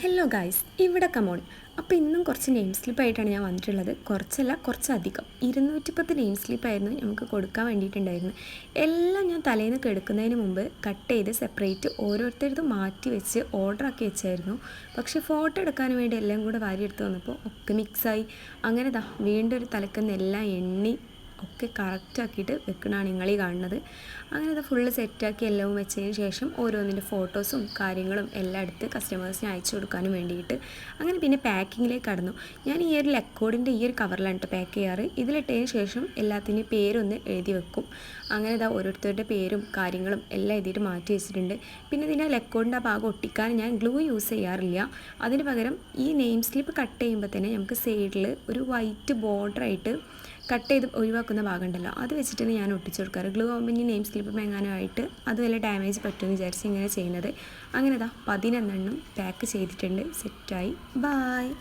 Hello guys, ഇവിടെ come on. അപ്പോൾ ഇന്നും കുറച്ച് നെയിം സ്ലിപ്പായിട്ടാണ് ഞാൻ വന്നിട്ടുള്ളത്. കുറച്ചല്ല, കുറച്ചധികം 210 നെയിം സ്ലിപ്പായിരുന്നു നമുക്ക് കൊടുക്കാൻ വേണ്ടിയിട്ടുണ്ടായിരുന്നു. എല്ലാം ഞാൻ തലേന്ന് കിടക്കുന്നതിന് മുമ്പ് കട്ട് ചെയ്ത് സെപ്പറേറ്റ് ഓരോരുത്തരതും മാറ്റി വെച്ച് ഓർഡറാക്കി വെച്ചായിരുന്നു. പക്ഷേ ഫോട്ടോ എടുക്കാൻ വേണ്ടി എല്ലാം കൂടെ വാരിയെടുത്ത് വന്നപ്പോൾ ഒക്കെ മിക്സായി. അങ്ങനെ വീണ്ടും ഒരു തലക്കെന്ന് എല്ലാം എണ്ണി ഒക്കെ കറക്റ്റാക്കിയിട്ട് വെക്കണതാണ് നിങ്ങളീ കാണുന്നത്. അങ്ങനെ അത് ഫുള്ള് സെറ്റാക്കി എല്ലാം വെച്ചതിന് ശേഷം ഓരോന്നിൻ്റെ ഫോട്ടോസും കാര്യങ്ങളും എല്ലാം എടുത്ത് കസ്റ്റമേഴ്സിന് അയച്ചു കൊടുക്കാനും വേണ്ടിയിട്ട് അങ്ങനെ പിന്നെ പാക്കിങ്ങിലേക്ക് കടന്നു. ഞാൻ ഈ ഒരു ലെക്കോഡിൻ്റെ ഈ ഒരു കവറിലാണ് കേട്ടോ പാക്ക് ചെയ്യാറ്. ഇതിലിട്ടതിന് ശേഷം എല്ലാത്തിൻ്റെയും പേരൊന്ന് എഴുതി വെക്കും. അങ്ങനെ ഓരോരുത്തരുടെ പേരും കാര്യങ്ങളും എല്ലാം എഴുതിയിട്ട് മാറ്റി വെച്ചിട്ടുണ്ട്. പിന്നെ ഇതിൻ്റെ ലെക്കോഡിൻ്റെ ആ ഭാഗം ഒട്ടിക്കാൻ ഞാൻ ഗ്ലൂ യൂസ് ചെയ്യാറില്ല. അതിന് പകരം ഈ നെയിം സ്ലിപ്പ് കട്ട് ചെയ്യുമ്പോൾ തന്നെ നമുക്ക് സൈഡിൽ ഒരു വൈറ്റ് ബോർഡറായിട്ട് കട്ട് ചെയ്ത് ഒഴിവാക്കുന്ന ഭാഗം ഉണ്ടല്ലോ, അത് വെച്ചിട്ടാണ് ഞാൻ ഒട്ടിച്ചു കൊടുക്കാറ്. ഗ്ലൂ ആകുമ്പോൾ ഇനി നെയിം സ്ലിപ്പ് മെങ്ങാനുമായിട്ട് അത് വല്ല ഡാമേജ് പറ്റുമെന്ന് വിചാരിച്ച് ഇങ്ങനെ ചെയ്യുന്നത്. അങ്ങനെ 11 പാക്ക് ചെയ്തിട്ടുണ്ട്. സെറ്റായി. ബായ്.